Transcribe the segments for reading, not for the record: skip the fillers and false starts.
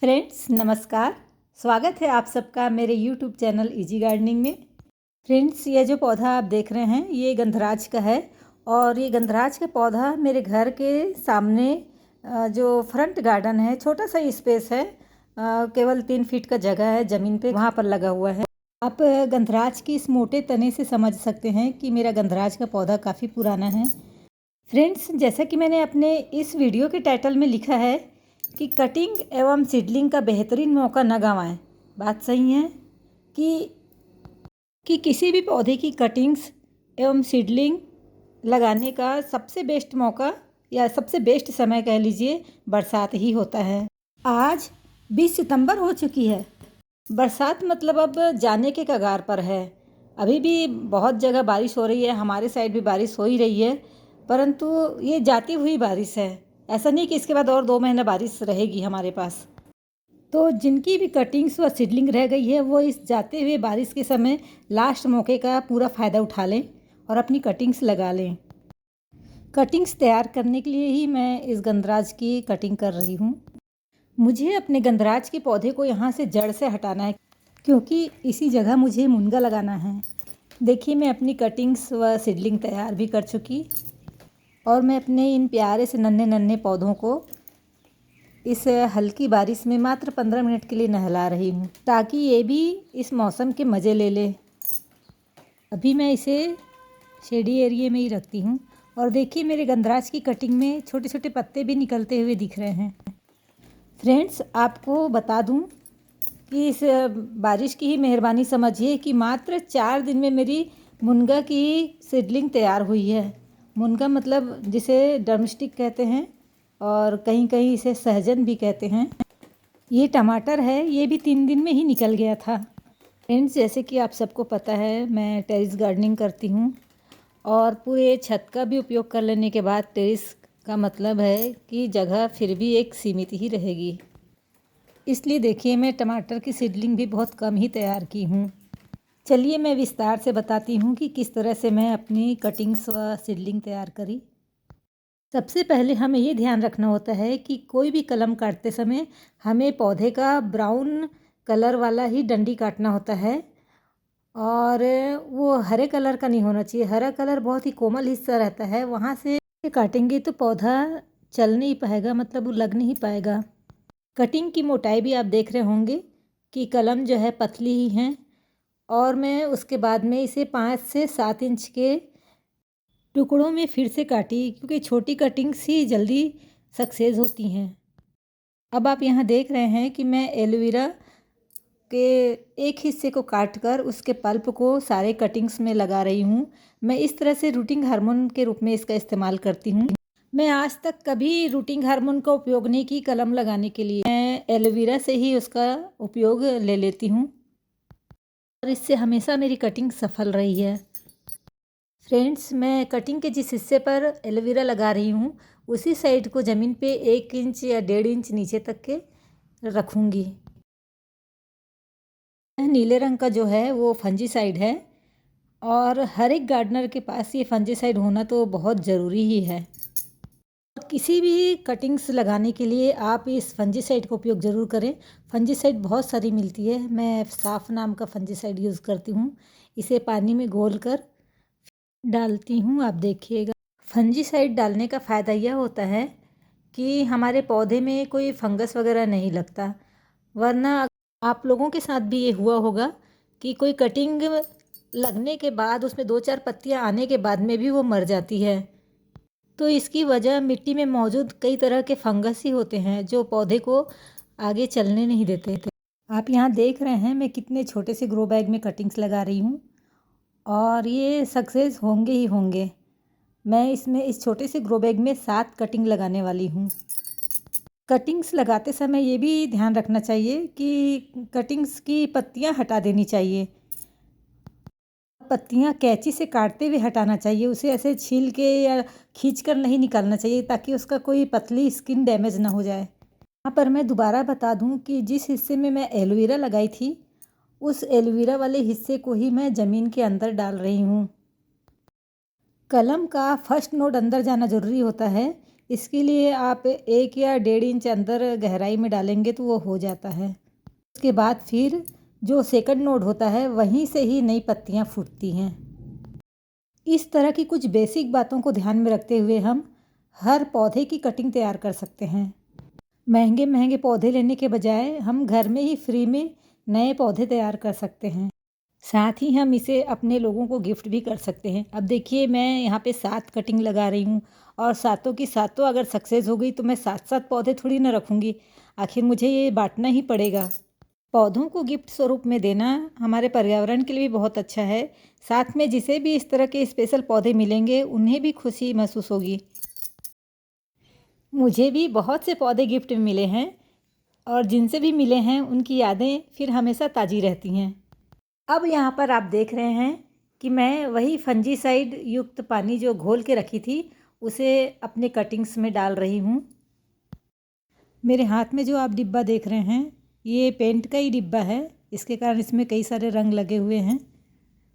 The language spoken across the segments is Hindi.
फ्रेंड्स नमस्कार। स्वागत है आप सबका मेरे यूट्यूब चैनल इजी गार्डनिंग में। फ्रेंड्स ये जो पौधा आप देख रहे हैं ये गंधराज का है और ये गंधराज का पौधा मेरे घर के सामने जो फ्रंट गार्डन है, छोटा सा स्पेस है, केवल 3 फीट का जगह है ज़मीन पे, वहाँ पर लगा हुआ है। आप गंधराज की इस मोटे तने से समझ सकते हैं कि मेरा गंधराज का पौधा काफ़ी पुराना है। फ्रेंड्स जैसा कि मैंने अपने इस वीडियो के टाइटल में लिखा है कि कटिंग एवं सीडलिंग का बेहतरीन मौका न गंवाएं। बात सही है कि किसी भी पौधे की कटिंग्स एवं सीडलिंग लगाने का सबसे बेस्ट मौका या सबसे बेस्ट समय कह लीजिए बरसात ही होता है। आज 20 सितंबर हो चुकी है। बरसात मतलब अब जाने के कगार पर है। अभी भी बहुत जगह बारिश हो रही है, हमारे साइड भी बारिश हो ही रही है, परंतु ये जाती हुई बारिश है। ऐसा नहीं कि इसके बाद और 2 महीना बारिश रहेगी हमारे पास। तो जिनकी भी कटिंग्स व सीडलिंग रह गई है वो इस जाते हुए बारिश के समय लास्ट मौके का पूरा फ़ायदा उठा लें और अपनी कटिंग्स लगा लें। कटिंग्स तैयार करने के लिए ही मैं इस गंधराज की कटिंग कर रही हूँ। मुझे अपने गंधराज के पौधे को यहाँ से जड़ से हटाना है क्योंकि इसी जगह मुझे मुनगा लगाना है। देखिए मैं अपनी कटिंग्स व सीडलिंग तैयार भी कर चुकी और मैं अपने इन प्यारे से नन्हे नन्हे पौधों को इस हल्की बारिश में मात्र 15 मिनट के लिए नहला रही हूँ ताकि ये भी इस मौसम के मज़े ले ले। अभी मैं इसे शेडी एरिया में ही रखती हूँ और देखिए मेरे गंधराज की कटिंग में छोटे छोटे पत्ते भी निकलते हुए दिख रहे हैं। फ्रेंड्स आपको बता दूँ कि इस बारिश की ही मेहरबानी समझिए कि मात्र 4 दिन में मेरी मुनगा की सीडलिंग तैयार हुई है। मुनगा मतलब जिसे ड्रमस्टिक कहते हैं और कहीं कहीं इसे सहजन भी कहते हैं। ये टमाटर है, ये भी 3 दिन में ही निकल गया था। फ्रेंड्स जैसे कि आप सबको पता है मैं टेरेस गार्डनिंग करती हूँ और पूरे छत का भी उपयोग कर लेने के बाद टेरेस का मतलब है कि जगह फिर भी एक सीमित ही रहेगी। इसलिए देखिए मैं टमाटर की सीडलिंग भी बहुत कम ही तैयार की हूँ। चलिए मैं विस्तार से बताती हूँ कि किस तरह से मैं अपनी कटिंग्स व सीडलिंग तैयार करी। सबसे पहले हमें ये ध्यान रखना होता है कि कोई भी कलम काटते समय हमें पौधे का ब्राउन कलर वाला ही डंडी काटना होता है और वो हरे कलर का नहीं होना चाहिए। हरा कलर बहुत ही कोमल हिस्सा रहता है, वहाँ से काटेंगे तो पौधा चल नहीं पाएगा, मतलब वो लग नहीं पाएगा। कटिंग की मोटाई भी आप देख रहे होंगे कि कलम जो है पतली ही है और मैं उसके बाद में इसे 5 से 7 इंच के टुकड़ों में फिर से काटी क्योंकि छोटी कटिंग्स ही जल्दी सक्सेस होती हैं। अब आप यहाँ देख रहे हैं कि मैं एलोवेरा के एक हिस्से को काट कर उसके पल्प को सारे कटिंग्स में लगा रही हूँ। मैं इस तरह से रूटिंग हार्मोन के रूप में इसका इस्तेमाल करती हूँ। मैं आज तक कभी रूटिंग हार्मोन का उपयोग नहीं की कलम लगाने के लिए, मैं एलोवेरा से ही उसका उपयोग ले लेती हूँ और इससे हमेशा मेरी कटिंग सफल रही है। फ्रेंड्स मैं कटिंग के जिस हिस्से पर एलोवेरा लगा रही हूँ उसी साइड को ज़मीन पे 1 इंच या 1.5 इंच नीचे तक के रखूँगी। नीले रंग का जो है वो फंजीसाइड है और हर एक गार्डनर के पास ये फंजीसाइड होना तो बहुत ज़रूरी ही है। किसी भी कटिंग्स लगाने के लिए आप इस फंजीसाइड का उपयोग ज़रूर करें। फंजीसाइड बहुत सारी मिलती है, मैं साफ नाम का फंजीसाइड यूज़ करती हूँ। इसे पानी में घोल कर डालती हूँ, आप देखिएगा। फंजीसाइड डालने का फ़ायदा यह होता है कि हमारे पौधे में कोई फंगस वगैरह नहीं लगता, वरना आप लोगों के साथ भी ये हुआ होगा कि कोई कटिंग लगने के बाद उसमें 2-4 पत्तियाँ आने के बाद में भी वो मर जाती है। तो इसकी वजह मिट्टी में मौजूद कई तरह के फंगस ही होते हैं जो पौधे को आगे चलने नहीं देते थे। आप यहाँ देख रहे हैं मैं कितने छोटे से ग्रो बैग में कटिंग्स लगा रही हूँ और ये सक्सेस होंगे ही होंगे। मैं इसमें इस छोटे से ग्रो बैग में 7 कटिंग लगाने वाली हूँ। कटिंग्स लगाते समय ये भी ध्यान रखना चाहिए कि कटिंग्स की पत्तियाँ हटा देनी चाहिए। पत्तियाँ कैंची से काटते हुए हटाना चाहिए, उसे ऐसे छील के या खींच कर नहीं निकालना चाहिए ताकि उसका कोई पतली स्किन डैमेज ना हो जाए। यहाँ पर मैं दोबारा बता दूँ कि जिस हिस्से में मैं एलोवेरा लगाई थी उस एलोवेरा वाले हिस्से को ही मैं ज़मीन के अंदर डाल रही हूँ। कलम का फर्स्ट नोड अंदर जाना ज़रूरी होता है इसके लिए आप 1 या 1.5 इंच अंदर गहराई में डालेंगे तो वो हो जाता है। उसके बाद फिर जो सेकंड नोड होता है वहीं से ही नई पत्तियाँ फूटती हैं। इस तरह की कुछ बेसिक बातों को ध्यान में रखते हुए हम हर पौधे की कटिंग तैयार कर सकते हैं। महंगे महंगे पौधे लेने के बजाय हम घर में ही फ्री में नए पौधे तैयार कर सकते हैं। साथ ही हम इसे अपने लोगों को गिफ्ट भी कर सकते हैं। अब देखिए, मैं यहाँ पे 7 कटिंग लगा रही हूँ और सातों की सातों अगर सक्सेस हो गई तो मैं 7-7 पौधे थोड़ी ना रखूँगी। आखिर मुझे ये बांटना ही पड़ेगा। पौधों को गिफ्ट स्वरूप में देना हमारे पर्यावरण के लिए भी बहुत अच्छा है। साथ में जिसे भी इस तरह के स्पेशल पौधे मिलेंगे उन्हें भी खुशी महसूस होगी। मुझे भी बहुत से पौधे गिफ्ट में मिले हैं और जिनसे भी मिले हैं उनकी यादें फिर हमेशा ताज़ी रहती हैं। अब यहाँ पर आप देख रहे हैं कि मैं वही फंजीसाइड युक्त पानी जो घोल के रखी थी उसे अपने कटिंग्स में डाल रही हूँ। मेरे हाथ में जो आप डिब्बा देख रहे हैं ये पेंट का ही डिब्बा है, इसके कारण इसमें कई सारे रंग लगे हुए हैं।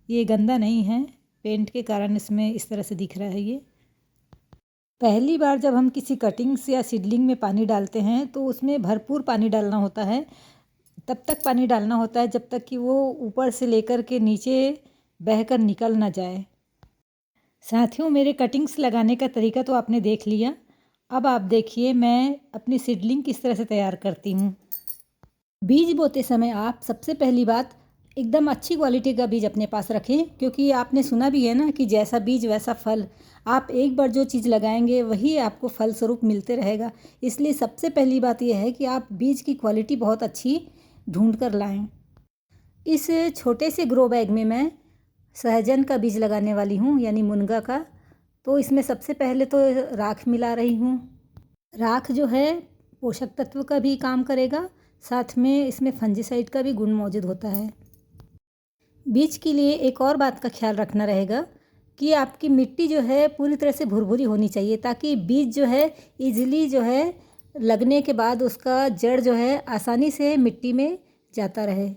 ये गंदा नहीं है, पेंट के कारण इसमें इस तरह से दिख रहा है। ये पहली बार जब हम किसी कटिंग्स या सीडलिंग में पानी डालते हैं तो उसमें भरपूर पानी डालना होता है। तब तक पानी डालना होता है जब तक कि वो ऊपर से लेकर के नीचे बहकर निकल ना जाए। साथियों, मेरे कटिंग्स लगाने का तरीका तो आपने देख लिया। अब आप देखिए मैं अपनी सीडलिंग किस तरह से तैयार करती हूँ। बीज बोते समय आप सबसे पहली बात एकदम अच्छी क्वालिटी का बीज अपने पास रखें, क्योंकि आपने सुना भी है ना कि जैसा बीज वैसा फल। आप एक बार जो चीज़ लगाएंगे वही आपको फल स्वरूप मिलते रहेगा। इसलिए सबसे पहली बात यह है कि आप बीज की क्वालिटी बहुत अच्छी ढूंढ कर लाएं। इस छोटे से ग्रो बैग में मैं सहजन का बीज लगाने वाली हूँ, यानी मुनगा का। तो इसमें सबसे पहले तो राख मिला रही हूँ। राख जो है पोषक तत्व का भी काम करेगा, साथ में इसमें फंजीसाइड का भी गुण मौजूद होता है। बीज के लिए एक और बात का ख्याल रखना रहेगा कि आपकी मिट्टी जो है पूरी तरह से भुरभुरी होनी चाहिए, ताकि बीज जो है इजीली जो है लगने के बाद उसका जड़ जो है आसानी से मिट्टी में जाता रहे।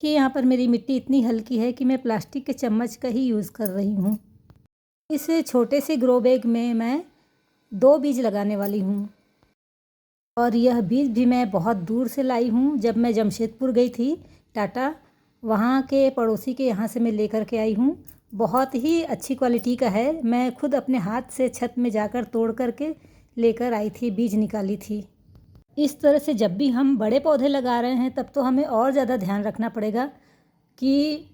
कि यहाँ पर मेरी मिट्टी इतनी हल्की है कि मैं प्लास्टिक के चम्मच का ही यूज़ कर रही हूँ। इस छोटे से ग्रो बैग में मैं 2 बीज लगाने वाली हूँ और यह बीज भी मैं बहुत दूर से लाई हूँ। जब मैं जमशेदपुर गई थी टाटा, वहाँ के पड़ोसी के यहाँ से मैं लेकर के आई हूँ। बहुत ही अच्छी क्वालिटी का है। मैं खुद अपने हाथ से छत में जाकर तोड़ करके लेकर आई थी, बीज निकाली थी। इस तरह से जब भी हम बड़े पौधे लगा रहे हैं तब तो हमें और ज़्यादा ध्यान रखना पड़ेगा कि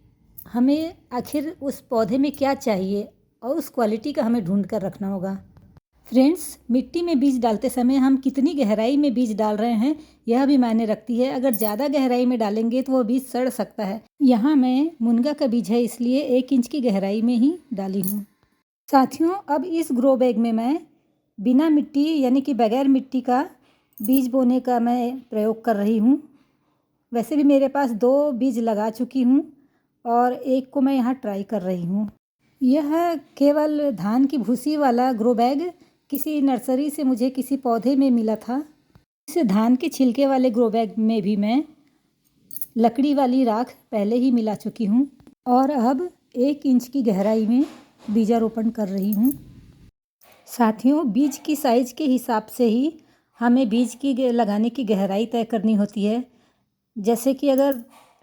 हमें आखिर उस पौधे में क्या चाहिए और उस क्वालिटी का हमें ढूंढ कर रखना होगा। फ्रेंड्स, मिट्टी में बीज डालते समय हम कितनी गहराई में बीज डाल रहे हैं यह भी मायने रखती है। अगर ज़्यादा गहराई में डालेंगे तो वह बीज सड़ सकता है। यहाँ मैं मुनगा का बीज है इसलिए 1 इंच की गहराई में ही डाली हूँ। साथियों, अब इस ग्रो बैग में मैं बिना मिट्टी यानी कि बगैर मिट्टी का बीज बोने का मैं प्रयोग कर रही हूँ। वैसे भी मेरे पास 2 बीज लगा चुकी हूँ और एक को मैं यहाँ ट्राई कर रही हूँ। यह केवल धान की भूसी वाला ग्रो बैग किसी नर्सरी से मुझे किसी पौधे में मिला था। इस धान के छिलके वाले ग्रो बैग में भी मैं लकड़ी वाली राख पहले ही मिला चुकी हूँ और अब 1 इंच की गहराई में बीजारोपण कर रही हूँ। साथियों, बीज की साइज़ के हिसाब से ही हमें बीज की लगाने की गहराई तय करनी होती है। जैसे कि अगर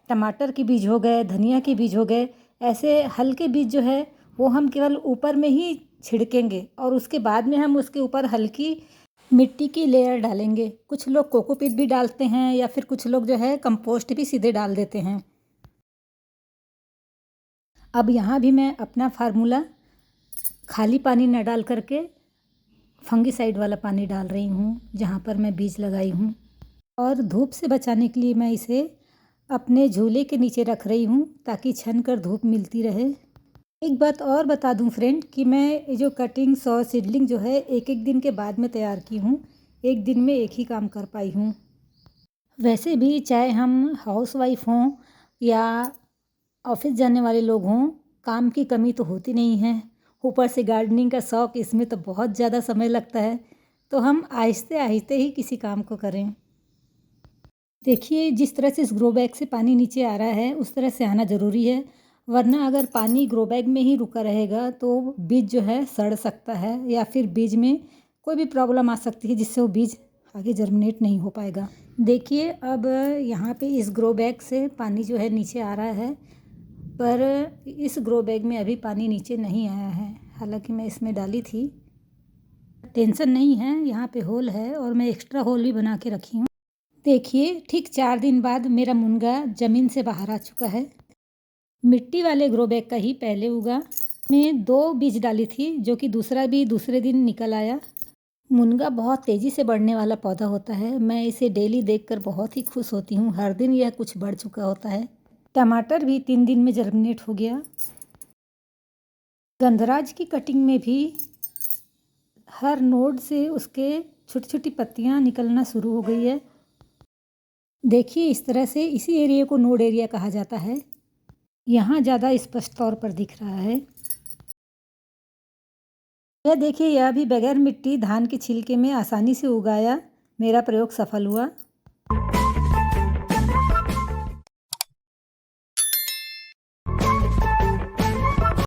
टमाटर के बीज हो गए, धनिया के बीज हो गए, ऐसे हल्के बीज जो है वो हम केवल ऊपर में ही छिड़केंगे और उसके बाद में हम उसके ऊपर हल्की मिट्टी की लेयर डालेंगे। कुछ लोग कोकोपीट भी डालते हैं या फिर कुछ लोग जो है कंपोस्ट भी सीधे डाल देते हैं। अब यहाँ भी मैं अपना फार्मूला खाली पानी न डाल करके फंगीसाइड वाला पानी डाल रही हूँ जहाँ पर मैं बीज लगाई हूँ। और धूप से बचाने के लिए मैं इसे अपने झूले के नीचे रख रही हूँ ताकि छन कर धूप मिलती रहे। एक बात और बता दूँ फ्रेंड कि मैं ये जो कटिंग्स और सीडलिंग जो है एक एक दिन के बाद में तैयार की हूँ, एक दिन में एक ही काम कर पाई हूँ। वैसे भी चाहे हम हाउसवाइफ हों या ऑफिस जाने वाले लोग हों, काम की कमी तो होती नहीं है। ऊपर से गार्डनिंग का शौक़, इसमें तो बहुत ज़्यादा समय लगता है। तो हम आहिस्ते आहिस्ते ही किसी काम को करें। देखिए, जिस तरह से इस ग्रो बैग से पानी नीचे आ रहा है उस तरह से आना ज़रूरी है, वरना अगर पानी ग्रो बैग में ही रुका रहेगा तो बीज जो है सड़ सकता है या फिर बीज में कोई भी प्रॉब्लम आ सकती है जिससे वो बीज आगे जर्मिनेट नहीं हो पाएगा। देखिए अब यहाँ पे इस ग्रो बैग से पानी जो है नीचे आ रहा है, पर इस ग्रो बैग में अभी पानी नीचे नहीं आया है। हालांकि मैं इसमें डाली थी। टेंशन नहीं है, यहाँ पे होल है और मैं एक्स्ट्रा होल भी बना के रखी हूँ। देखिए ठीक 4 दिन बाद मेरा मुनगा ज़मीन से बाहर आ चुका है। मिट्टी वाले ग्रो बैग का ही पहले उगा। मैं 2 बीज डाली थी जो कि दूसरा भी दूसरे दिन निकल आया। मुनगा बहुत तेज़ी से बढ़ने वाला पौधा होता है। मैं इसे डेली देखकर बहुत ही खुश होती हूँ। हर दिन यह कुछ बढ़ चुका होता है। टमाटर भी 3 दिन में जर्मिनेट हो गया। गंधराज की कटिंग में भी हर नोड से उसके छोटी छोटी पत्तियाँ निकलना शुरू हो गई है। देखिए इस तरह से इसी एरिया को नोड एरिया कहा जाता है। यहाँ ज़्यादा स्पष्ट तौर पर दिख रहा है। यह देखिए, यह भी बगैर मिट्टी धान के छिलके में आसानी से उगाया। मेरा प्रयोग सफल हुआ।